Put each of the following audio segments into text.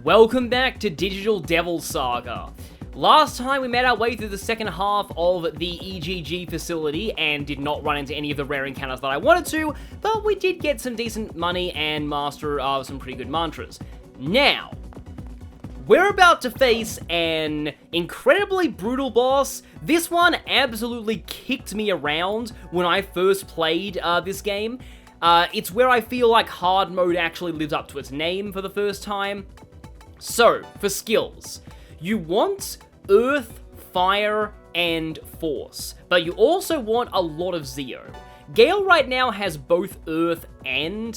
Welcome back to Digital Devil Saga. Last time we made our way through the second half of the EGG facility and did not run into any of the rare encounters that I wanted to, but we did get some decent money and master some pretty good mantras. Now, we're about to face an incredibly brutal boss. This one absolutely kicked me around when I first played this game. It's where I feel like hard mode actually lives up to its name for the first time. So, for skills, you want Earth, Fire, and Force, but you also want a lot of Zeo. Gale right now has both Earth and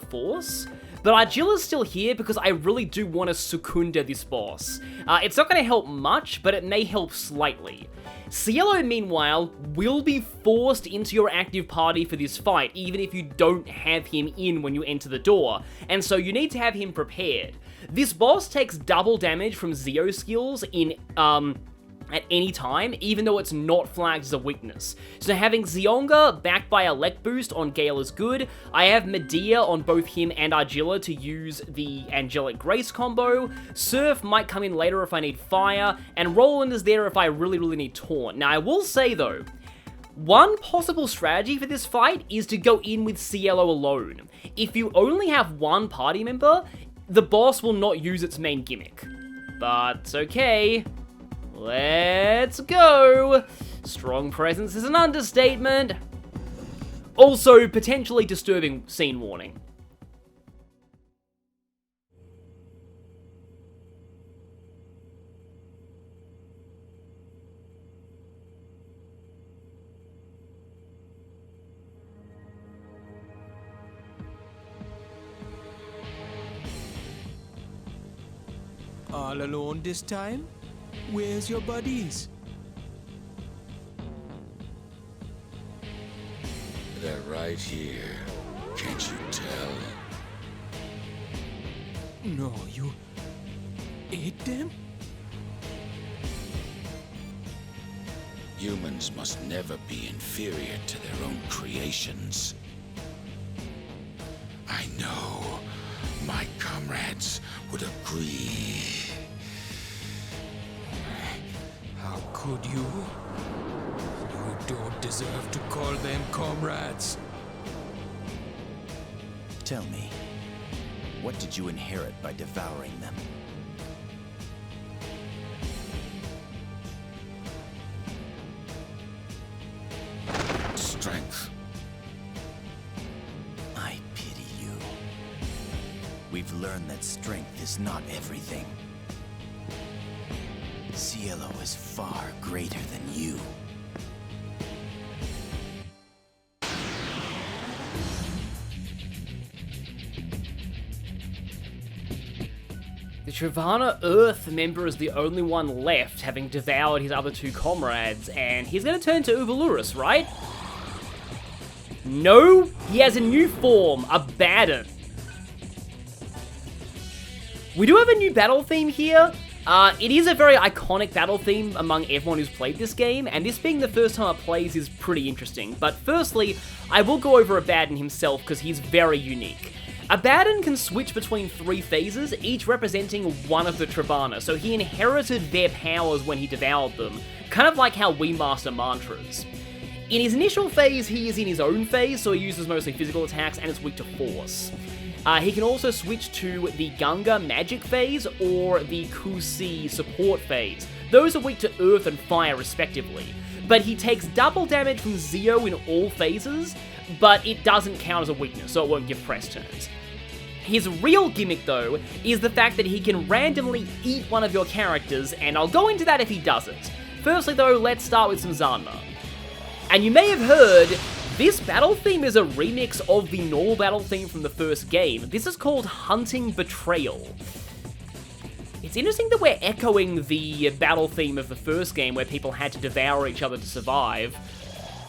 Force, but Argilla's still here because I really do want to Secunda this boss. It's not going to help much, but it may help slightly. Cielo, meanwhile, will be forced into your active party for this fight, even if you don't have him in when you enter the door, and so you need to have him prepared. This boss takes double damage from Zeo skills at any time, even though it's not flagged as a weakness. So having Zionga backed by a Elect boost on Gale is good. I have Medea on both him and Argilla to use the Angelic Grace combo. Surf might come in later if I need Fire, and Roland is there if I really need Taunt. Now I will say though, one possible strategy for this fight is to go in with Cielo alone. If you only have one party member, the boss will not use its main gimmick. But okay. Let's go! Strong presence is an understatement. Also, potentially disturbing scene warning. All alone this time? Where's your buddies? They're right here. Can't you tell? No, you ate them? Humans must never be inferior to their own creations. I know. My comrades would agree. How could you? You don't deserve to call them comrades. Tell me, what did you inherit by devouring them? Strength. I pity you. We've learned that strength is not everything. Cielo is far greater than you. The Trivana Earth member is the only one left, having devoured his other two comrades, and he's gonna turn to Uvalurus, right? No, he has a new form, Abaddon. We do have a new battle theme here. It is a very iconic battle theme among everyone who's played this game, and this being the first time it plays is pretty interesting. But firstly, I will go over Abaddon himself because he's very unique. Abaddon can switch between 3 phases, each representing one of the Trivana, so he inherited their powers when he devoured them, kind of like how we master mantras. In his initial phase, he is in his own phase, so he uses mostly physical attacks and is weak to force. He can also switch to the Gunga magic phase or the Kusi support phase. Those are weak to earth and fire respectively. But he takes double damage from Zeo in all phases, but it doesn't count as a weakness, so it won't give press turns. His real gimmick though, is the fact that he can randomly eat one of your characters, and I'll go into that if he doesn't. Firstly though, let's start with some Zanma. And you may have heard, this battle theme is a remix of the normal battle theme from the first game. This is called Hunting Betrayal. It's interesting that we're echoing the battle theme of the first game where people had to devour each other to survive.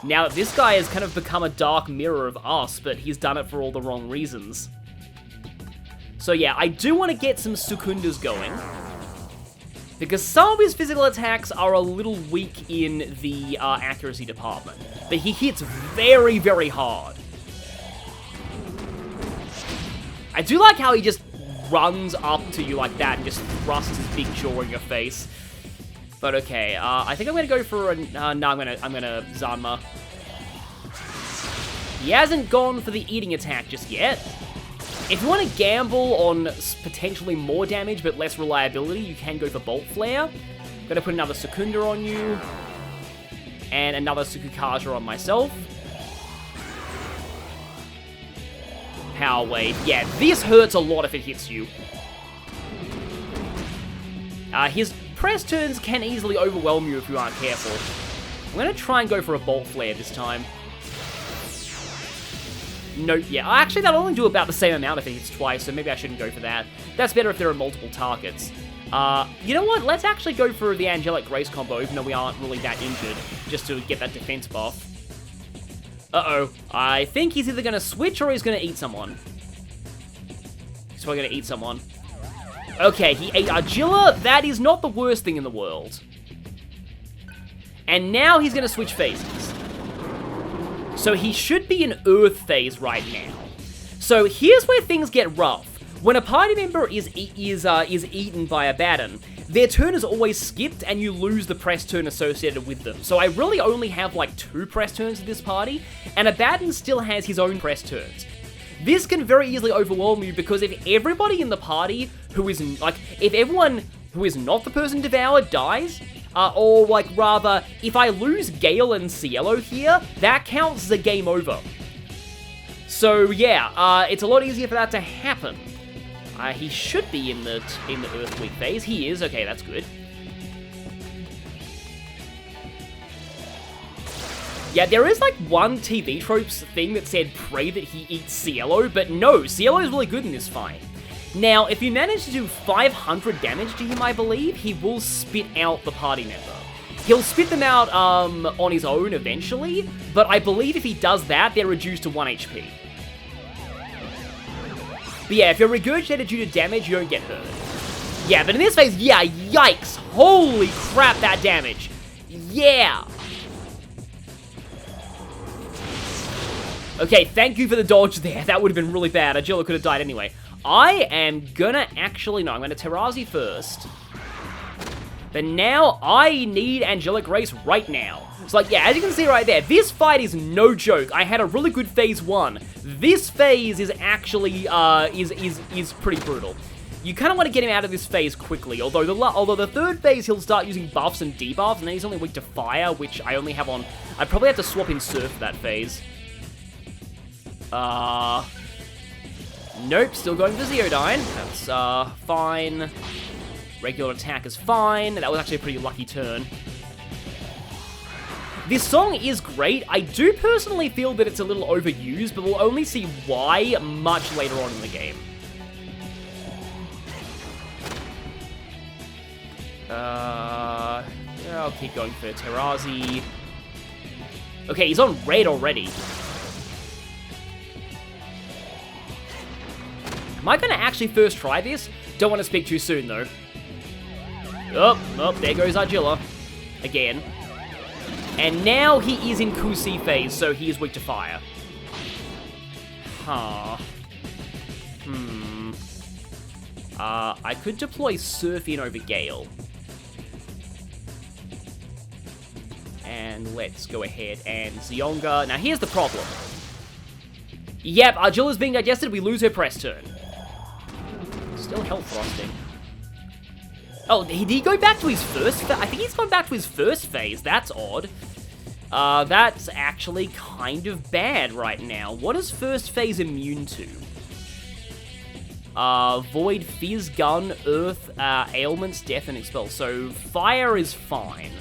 Now that this guy has kind of become a dark mirror of us, but he's done it for all the wrong reasons. So yeah, I do want to get some Secundas going, because some of his physical attacks are a little weak in the accuracy department, but he hits very hard. I do like how he just runs up to you like that and just thrusts his big jaw in your face. But okay, I think I'm gonna go for a... no, I'm gonna Zanma. He hasn't gone for the eating attack just yet. If you want to gamble on potentially more damage but less reliability, you can go for Bolt Flare. I'm gonna put another Secunda on you. And another Sukukaja on myself. Power Wave. Yeah, this hurts a lot if it hits you. His press turns can easily overwhelm you if you aren't careful. I'm gonna try and go for a Bolt Flare this time. Nope, yeah. Actually, that'll only do about the same amount if it hits twice, so maybe I shouldn't go for that. That's better if there are multiple targets. You know what? Let's actually go for the Angelic Grace combo, even though we aren't really that injured, just to get that defense buff. Uh-oh. I think he's either going to switch or he's going to eat someone. He's probably going to eat someone. Okay, he ate Argilla. That is not the worst thing in the world. And now he's going to switch phases. So he should be in Earth phase right now. So here's where things get rough. When a party member is eaten by Abaddon, their turn is always skipped and you lose the press turn associated with them. So I really only have like 2 press turns in this party, and Abaddon still has his own press turns. This can very easily overwhelm you because if everybody in the party who is, if everyone who is not the person devoured dies, or rather, if I lose Gale and Cielo here, that counts as a game over. So yeah, it's a lot easier for that to happen. He should be in the Earthquake phase. He is. Okay, that's good. Yeah, there is like one TV Tropes thing that said pray that he eats Cielo, but no, Cielo is really good in this fight. Now, if you manage to do 500 damage to him, I believe, he will spit out the party member. He'll spit them out on his own eventually, but I believe if he does that, they're reduced to 1 HP. But yeah, if you're regurgitated due to damage, you don't get hurt. Yeah, but in this phase, yeah, yikes. Holy crap, that damage. Yeah. Okay, thank you for the dodge there. That would have been really bad. Argilla could have died anyway. I am gonna actually... No, I'm gonna Terazi first. But now, I need Angelic Grace right now. So, like, yeah, as you can see right there, this fight is no joke. I had a really good phase 1. This phase is actually, is pretty brutal. You kind of want to get him out of this phase quickly, although the third phase, he'll start using buffs and debuffs, and then he's only weak to fire, which I only have on... I'd probably have to swap in Surf for that phase. Nope, still going for Zeodyne. That's, fine. Regular attack is fine. That was actually a pretty lucky turn. This song is great. I do personally feel that it's a little overused, but we'll only see why much later on in the game. I'll keep going for Terazi. Okay, he's on red already. Am I going to actually first try this? Don't want to speak too soon, though. Oh, there goes Argilla. Again. And now he is in Kusi phase, so he is weak to fire. Huh. I could deploy Surf in over Gale. And let's go ahead and Zionga. Now, here's the problem. Yep, Argilla's being digested, we lose her press turn. Still health thrusting. Oh, did he go back to his first phase? I think he's gone back to his first phase. That's odd. That's actually kind of bad right now. What is first phase immune to? Void, Fizz, Gun, Earth, Ailments, Death, and Expel. So, Fire is fine.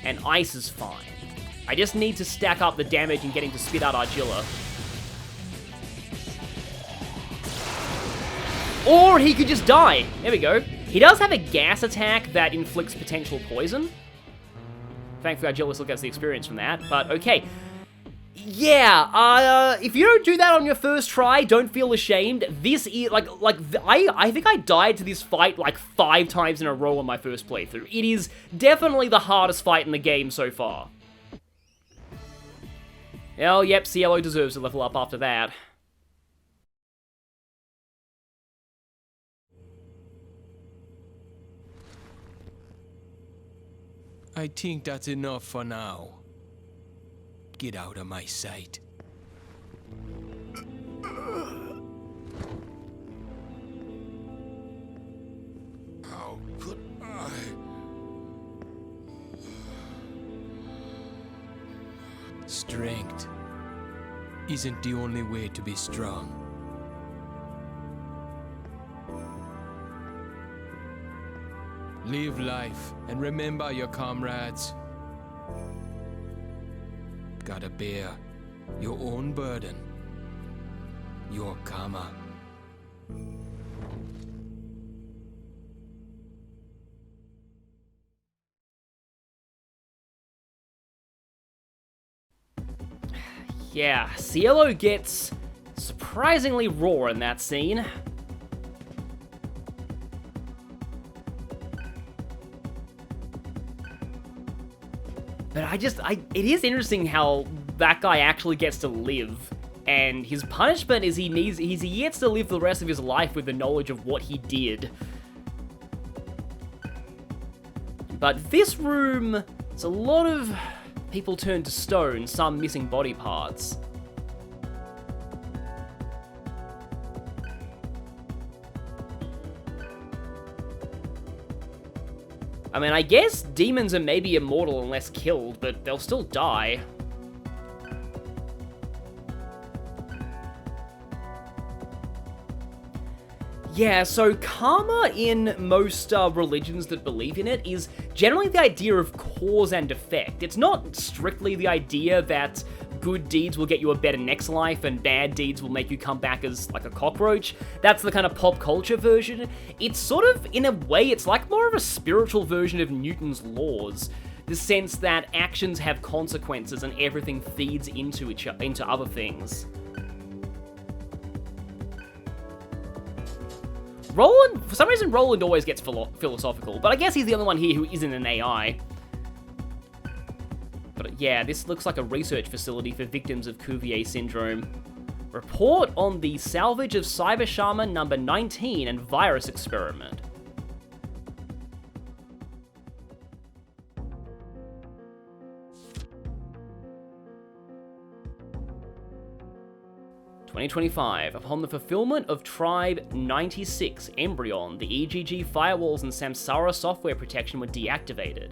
And Ice is fine. I just need to stack up the damage and get him to spit out Argilla. Or he could just die. There we go. He does have a gas attack that inflicts potential poison. Thankfully, Argilla still gets the experience from that, but okay. Yeah, if you don't do that on your first try, don't feel ashamed. This is, I think I died to this fight like 5 times in a row on my first playthrough. It is definitely the hardest fight in the game so far. Oh, yep, Cielo deserves to level up after that. I think that's enough for now. Get out of my sight. How could I? Strength isn't the only way to be strong. Live life and remember your comrades. Gotta bear your own burden, your karma. Yeah, Cielo gets surprisingly raw in that scene. But it is interesting how that guy actually gets to live, and his punishment is he gets to live the rest of his life with the knowledge of what he did. But this room, it's a lot of people turned to stone, some missing body parts. I mean, I guess demons are maybe immortal unless killed, but they'll still die. Yeah, so karma in most religions that believe in it is generally the idea of cause and effect. It's not strictly the idea that good deeds will get you a better next life and bad deeds will make you come back as like a cockroach. That's the kind of pop culture version. It's sort of, in a way, it's like more of a spiritual version of Newton's laws. The sense that actions have consequences and everything feeds into other things. Roland, for some reason, Roland always gets philosophical, but I guess he's the only one here who isn't an AI. But yeah, this looks like a research facility for victims of Cuvier syndrome. Report on the salvage of Cyber Shaman number 19 and virus experiment. "2025, upon the fulfillment of Tribe 96 Embryon, the EGG firewalls and Samsara software protection were deactivated.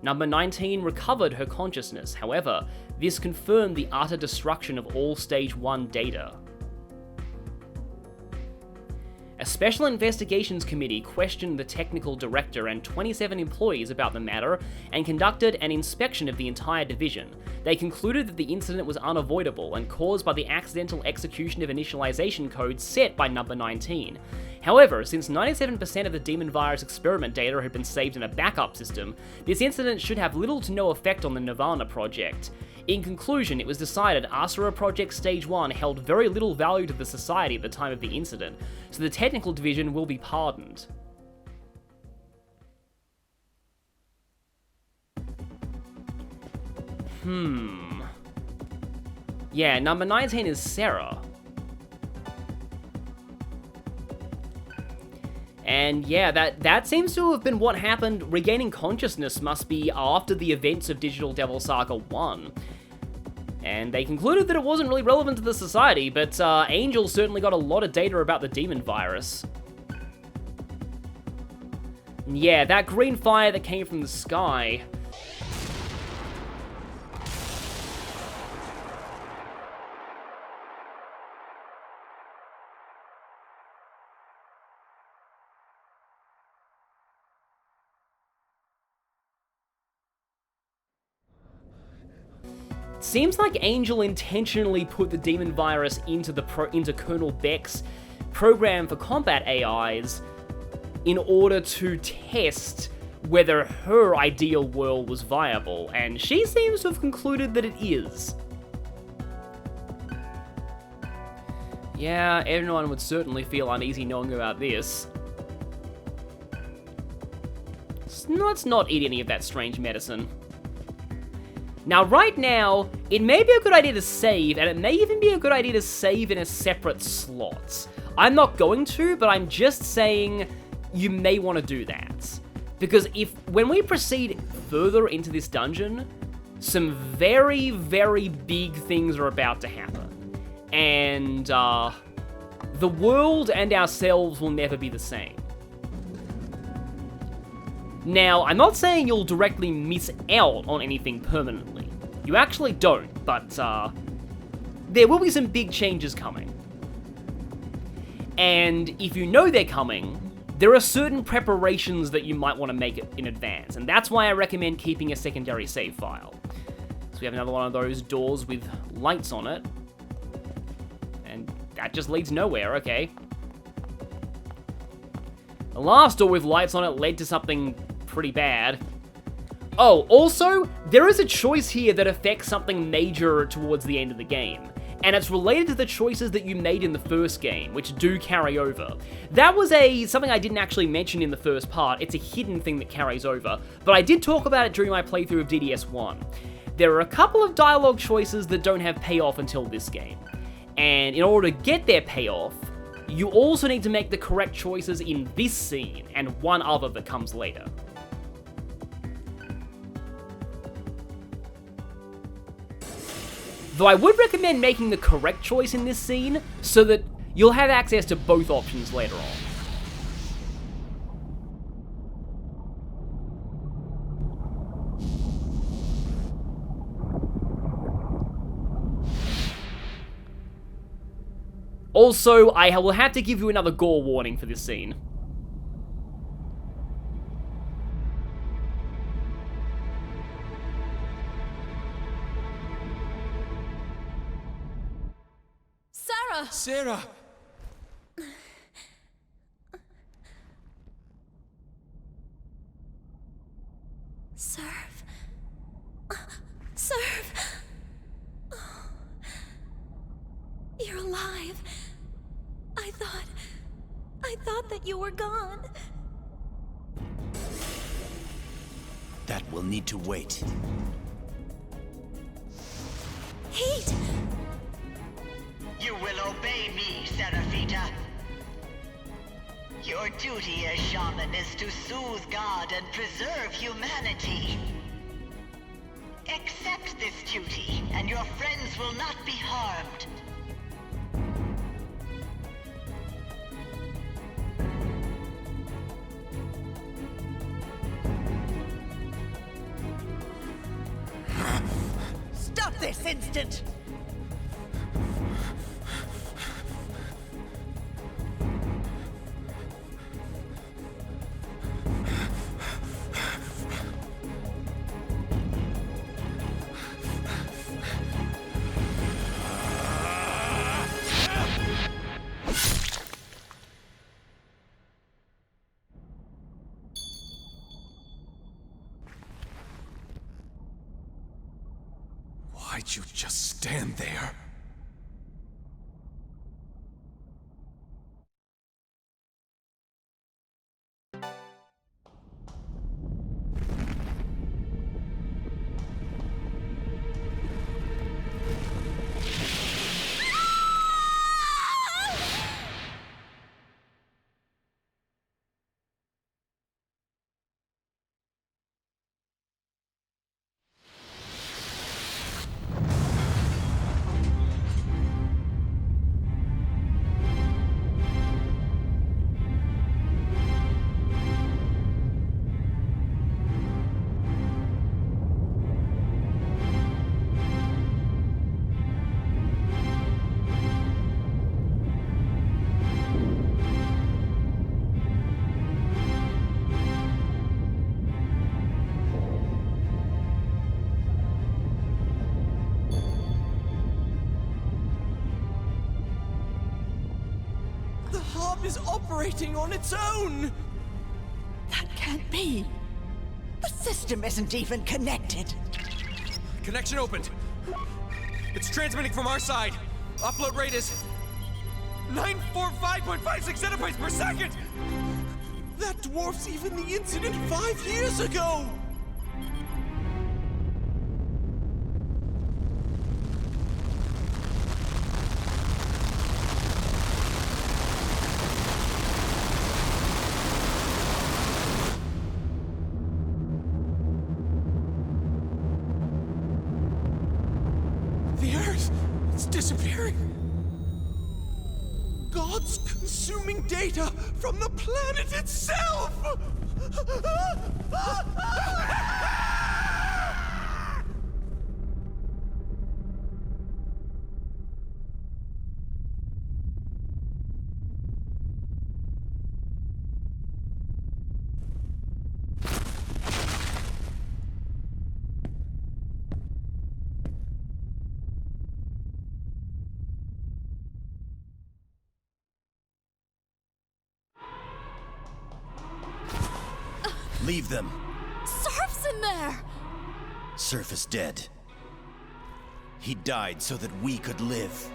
Number 19 recovered her consciousness, however, this confirmed the utter destruction of all Stage 1 data. A special investigations committee questioned the technical director and 27 employees about the matter and conducted an inspection of the entire division. They concluded that the incident was unavoidable and caused by the accidental execution of initialization code set by number 19. However, since 97% of the demon virus experiment data had been saved in a backup system, this incident should have little to no effect on the Nirvana project. In conclusion, it was decided Asura Project Stage 1 held very little value to the society at the time of the incident, so the technical division will be pardoned." Yeah, number 19 is Sarah. And yeah, that seems to have been what happened. Regaining consciousness must be after the events of Digital Devil Saga 1. And they concluded that it wasn't really relevant to the society, but Angel certainly got a lot of data about the demon virus. Yeah, that green fire that came from the sky. Seems like Angel intentionally put the demon virus into Colonel Beck's program for combat AIs in order to test whether her ideal world was viable, and she seems to have concluded that it is. Yeah, everyone would certainly feel uneasy knowing about this. Let's not eat any of that strange medicine. Now, right now, it may be a good idea to save, and it may even be a good idea to save in a separate slot. I'm not going to, but I'm just saying you may want to do that. Because when we proceed further into this dungeon, some very, very big things are about to happen. And the world and ourselves will never be the same. Now, I'm not saying you'll directly miss out on anything permanently. You actually don't, but there will be some big changes coming. And if you know they're coming, there are certain preparations that you might want to make in advance, and that's why I recommend keeping a secondary save file. So we have another one of those doors with lights on it, and that just leads nowhere, okay. The last door with lights on it led to something pretty bad. Oh, also, there is a choice here that affects something major towards the end of the game. And it's related to the choices that you made in the first game, which do carry over. That was something I didn't actually mention in the first part. It's a hidden thing that carries over, but I did talk about it during my playthrough of DDS1. There are a couple of dialogue choices that don't have payoff until this game. And in order to get their payoff, you also need to make the correct choices in this scene, and one other that comes later. Though I would recommend making the correct choice in this scene, so that you'll have access to both options later on. Also, I will have to give you another gore warning for this scene. Sarah! Serve. Serve. You're alive. I thought that you were gone. That will need to wait. Heat! You will obey me, Seraphita. Your duty as shaman is to soothe God and preserve humanity. Accept this duty, and your friends will not be harmed. Stop this instant! Why'd you just stand there? Is operating on its own! That can't be! The system isn't even connected! Connection opened. It's transmitting from our side. Upload rate is 945.56 zettabytes per second! That dwarfs even the incident 5 years ago! disappearing. God's consuming data from the planet itself! Leave them. Surf's in there! Surf is dead. He died so that we could live.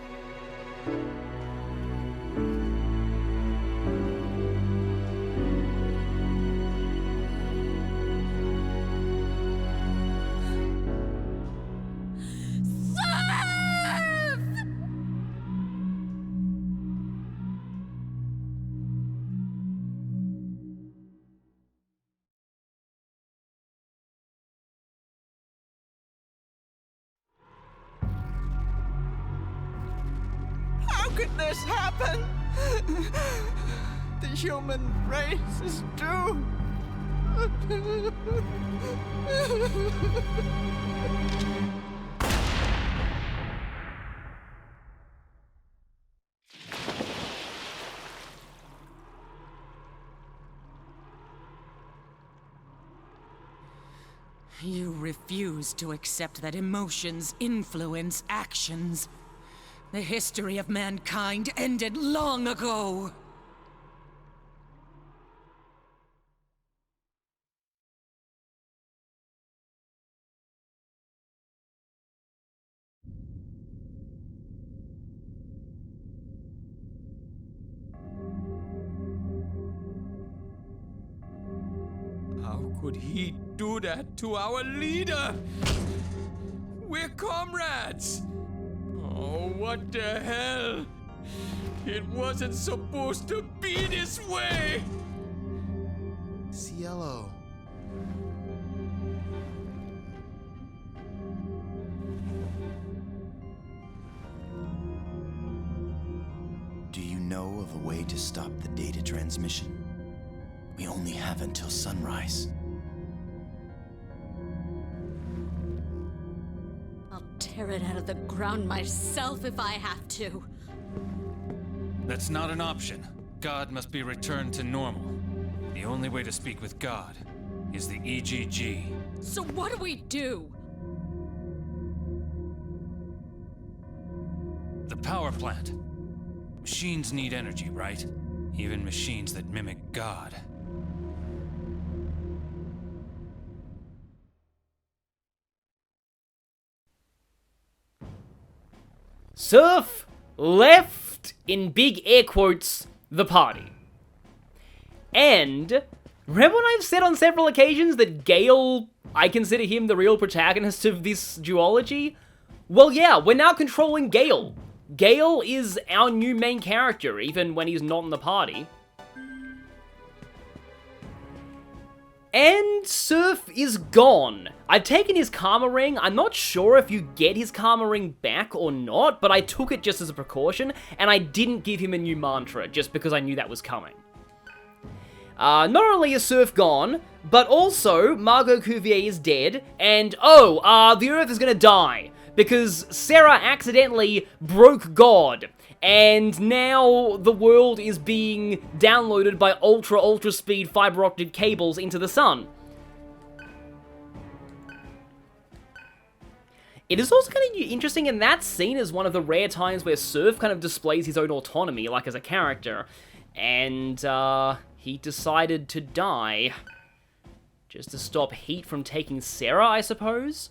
How could this happen? The human race is doomed. You refuse to accept that emotions influence actions. The history of mankind ended long ago. How could he do that to our leader? We're comrades! Oh, what the hell? It wasn't supposed to be this way! Cielo. Do you know of a way to stop the data transmission? We only have until sunrise. I'll tear it out of the ground myself if I have to. That's not an option. God must be returned to normal. The only way to speak with God is the EGG. So what do we do? The power plant. Machines need energy, right? Even machines that mimic God. Surf left, in big air quotes, the party. And remember when I've said on several occasions that Gale, I consider him the real protagonist of this duology? Well, yeah, we're now controlling Gale. Gale is our new main character, even when he's not in the party. And Surf is gone. I've taken his karma ring. I'm not sure if you get his karma ring back or not, but I took it just as a precaution, and I didn't give him a new mantra, just because I knew that was coming. Not only is Surf gone, but also Margot Cuvier is dead, and the Earth is gonna die, because Sarah accidentally broke God, and now the world is being downloaded by ultra speed fiber optic cables into the sun. It is also kind of interesting in that scene as one of the rare times where Surf kind of displays his own autonomy, like as a character, and he decided to die just to stop Heat from taking Sarah, I suppose?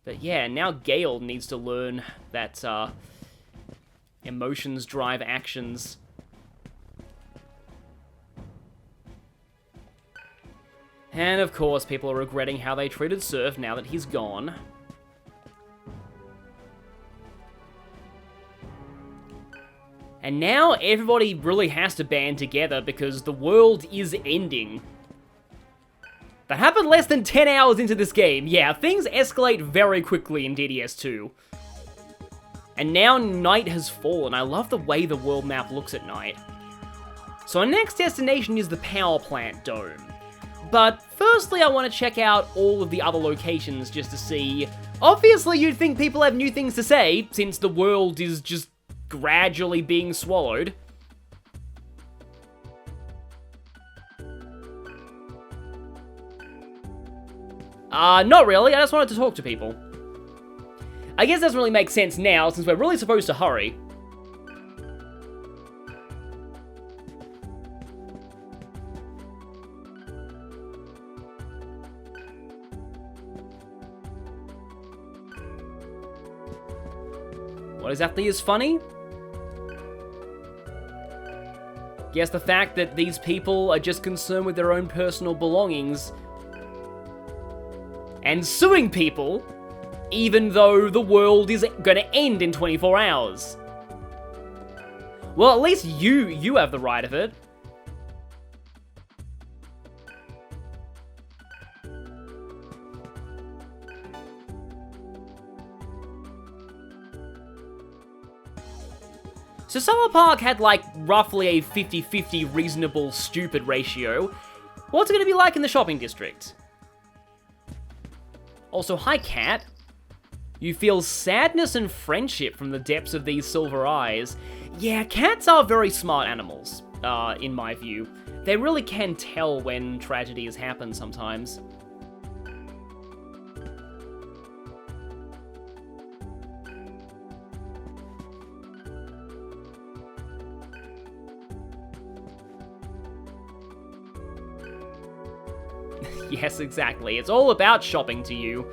But yeah, now Gale needs to learn that emotions drive actions. And of course, people are regretting how they treated Surf now that he's gone. And now everybody really has to band together because the world is ending. That happened less than 10 hours into this game. Yeah, things escalate very quickly in DDS 2. And now night has fallen. I love the way the world map looks at night. So our next destination is the power plant dome. But firstly, I want to check out all of the other locations just to see. Obviously, you'd think people have new things to say, since the world is just gradually being swallowed. Not really, I just wanted to talk to people. I guess it doesn't really make sense now, since we're really supposed to hurry. What exactly is funny? Guess the fact that these people are just concerned with their own personal belongings and suing people, even though the world is gonna end in 24 hours. Well, at least you have the right of it. So Summer Park had like roughly a 50-50 reasonable stupid ratio. What's it gonna be like in the shopping district? Also, hi Cat. You feel sadness and friendship from the depths of these silver eyes. Yeah, cats are very smart animals, in my view. They really can tell when tragedy has happened sometimes. Yes, exactly. It's all about shopping to you.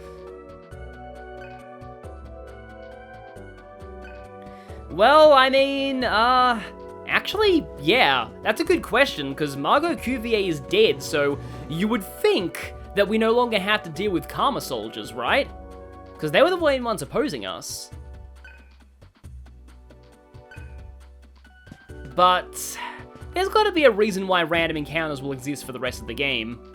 Well, I mean, actually, yeah, that's a good question, because Margot Cuvier is dead, so you would think that we no longer have to deal with Karma soldiers, right? Because they were the main ones opposing us. But there's got to be a reason why random encounters will exist for the rest of the game.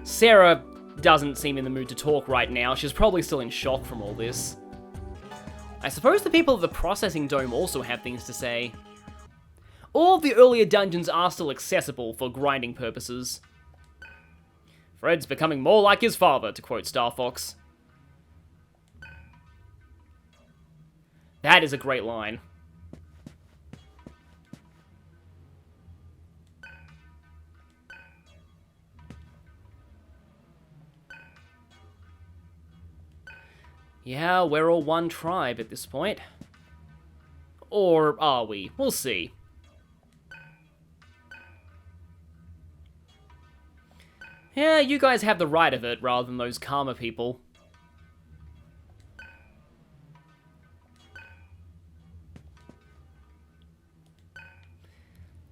Sarah doesn't seem in the mood to talk right now. She's probably still in shock from all this. I suppose the people of the processing dome also have things to say. All of the earlier dungeons are still accessible for grinding purposes. Fred's becoming more like his father, to quote Star Fox. That is a great line. Yeah, we're all one tribe at this point. Or are we? We'll see. Yeah, you guys have the right of it, rather than those Karma people.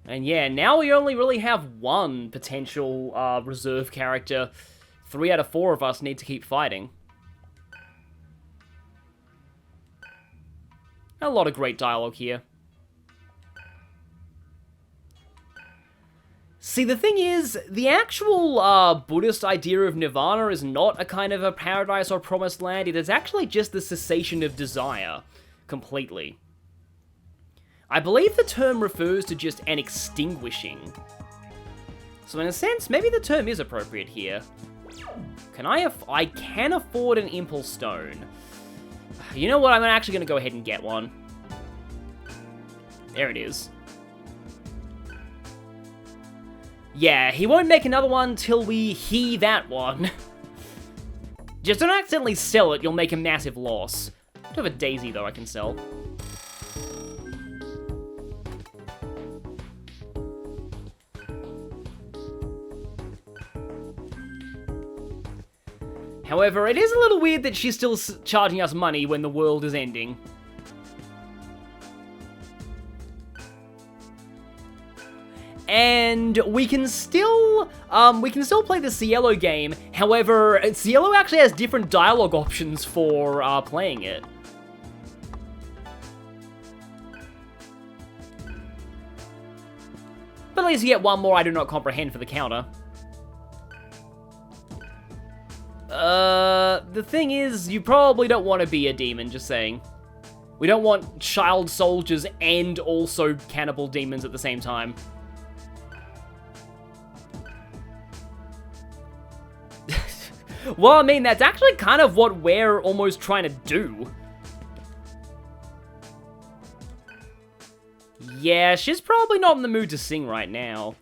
And yeah, now we only really have one potential reserve character. 3 out of 4 of us need to keep fighting. A lot of great dialogue here. See, the thing is, the actual Buddhist idea of nirvana is not a kind of a paradise or promised land. It is actually just the cessation of desire, completely. I believe the term refers to just an extinguishing. So in a sense, maybe the term is appropriate here. I can afford an impulse stone. You know what, I'm actually going to go ahead and get one. There it is. Yeah, he won't make another one till we hear that one. Just don't accidentally sell it, you'll make a massive loss. I do have a daisy, though, I can sell. However, it is a little weird that she's still charging us money when the world is ending. And we can still play the Cielo game. However, Cielo actually has different dialogue options for playing it. But at least you get one more I do not comprehend for the counter. The thing is, you probably don't want to be a demon, just saying. We don't want child soldiers and also cannibal demons at the same time. Well, I mean, that's actually kind of what we're almost trying to do. Yeah, she's probably not in the mood to sing right now.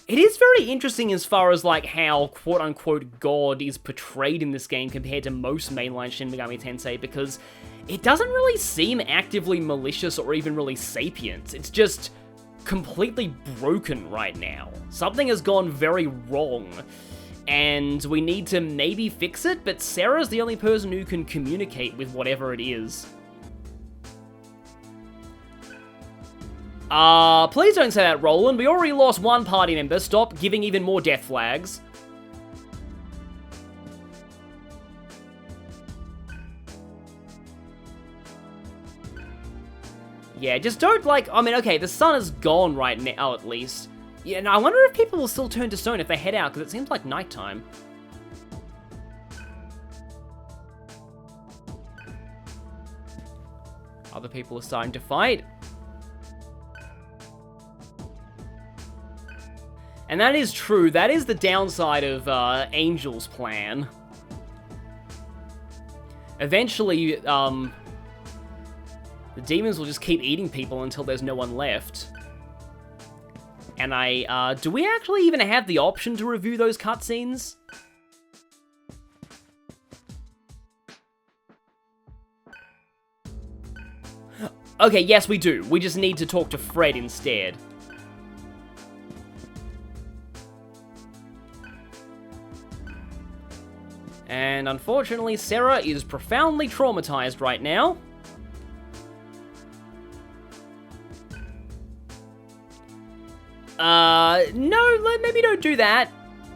It is very interesting as far as, like, how quote-unquote God is portrayed in this game compared to most mainline Shin Megami Tensei, because it doesn't really seem actively malicious or even really sapient. It's just completely broken right now. Something has gone very wrong, and we need to maybe fix it, but Sarah's the only person who can communicate with whatever it is. Please don't say that, Roland. We already lost one party member. Stop giving even more death flags. Yeah, just don't, like, I mean, okay, the sun is gone right now, at least. Yeah, and I wonder if people will still turn to stone if they head out, because it seems like nighttime. Other people are starting to fight. And that is true. That is the downside of Angel's plan. Eventually, the demons will just keep eating people until there's no one left. And do we actually even have the option to review those cutscenes? Okay, yes we do. We just need to talk to Fred instead. And unfortunately, Sarah is profoundly traumatized right now. No, maybe don't do that.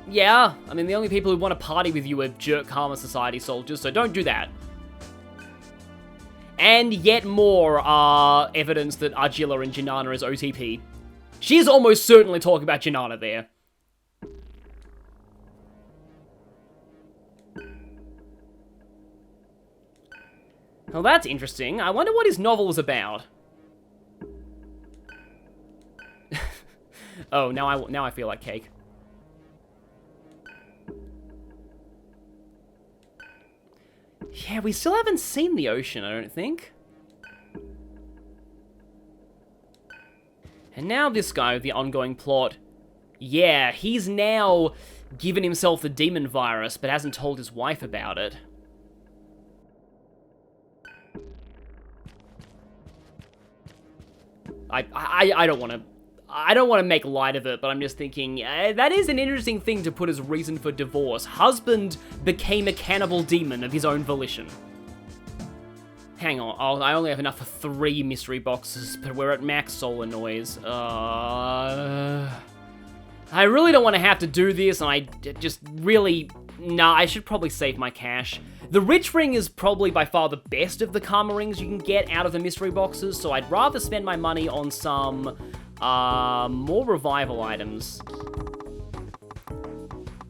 Yeah, I mean, the only people who want to party with you are jerk Karma Society soldiers, so don't do that. And yet more evidence that Argilla and Janana is OTP. She's almost certainly talking about Janana there. Well, that's interesting. I wonder what his novel is about. Oh, now I feel like cake. Yeah, we still haven't seen the ocean, I don't think. And now this guy with the ongoing plot. Yeah, he's now given himself the demon virus, but hasn't told his wife about it. I don't want to make light of it, but I'm just thinking, that is an interesting thing to put as reason for divorce. Husband became a cannibal demon of his own volition. Hang on, I only have enough for 3 mystery boxes, but we're at max solar noise. I really don't want to have to do this, and I just really... Nah, I should probably save my cash. The Rich Ring is probably by far the best of the Karma Rings you can get out of the mystery boxes, so I'd rather spend my money on some more revival items.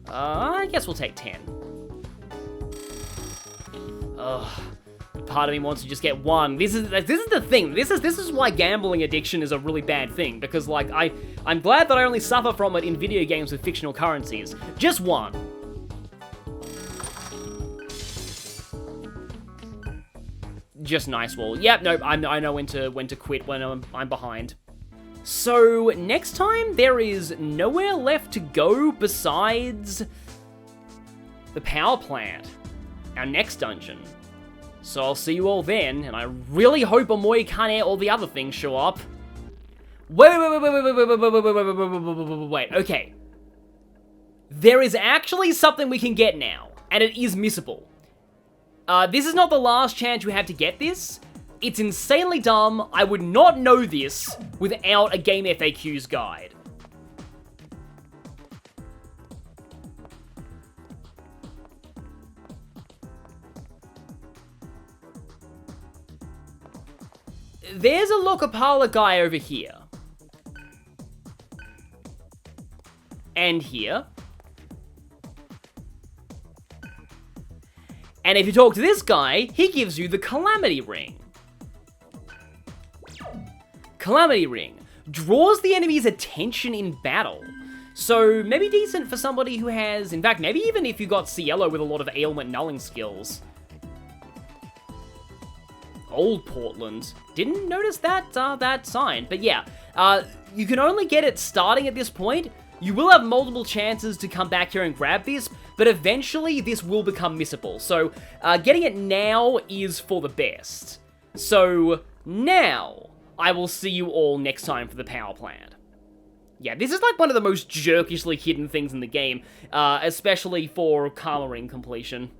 I guess we'll take 10. Ugh. Part of me wants to just get 1. This is the thing. This is why gambling addiction is a really bad thing, because like I'm glad that I only suffer from it in video games with fictional currencies. Just 1. Just nice wall. Yep, nope, I know when to quit when I'm behind. So, next time, there is nowhere left to go besides the power plant, our next dungeon. So I'll see you all then, and I really hope Amoy Kane or the other things show up. Wait, okay. There is actually something we can get now, and it is missable. This is not the last chance you have to get this. It's insanely dumb. I would not know this without a Game FAQs guide. There's a Lokapala guy over here. and here. And if you talk to this guy, he gives you the Calamity Ring. Calamity Ring draws the enemy's attention in battle. So maybe decent for somebody who has, in fact, maybe even if you got Cielo with a lot of ailment nulling skills. Old Portland. Didn't notice that sign, but yeah. You can only get it starting at this point. You will have multiple chances to come back here and grab this, but eventually this will become missable. So getting it now is for the best. So now I will see you all next time for the power plant. Yeah, this is like one of the most jerkishly hidden things in the game, especially for Karma Ring completion.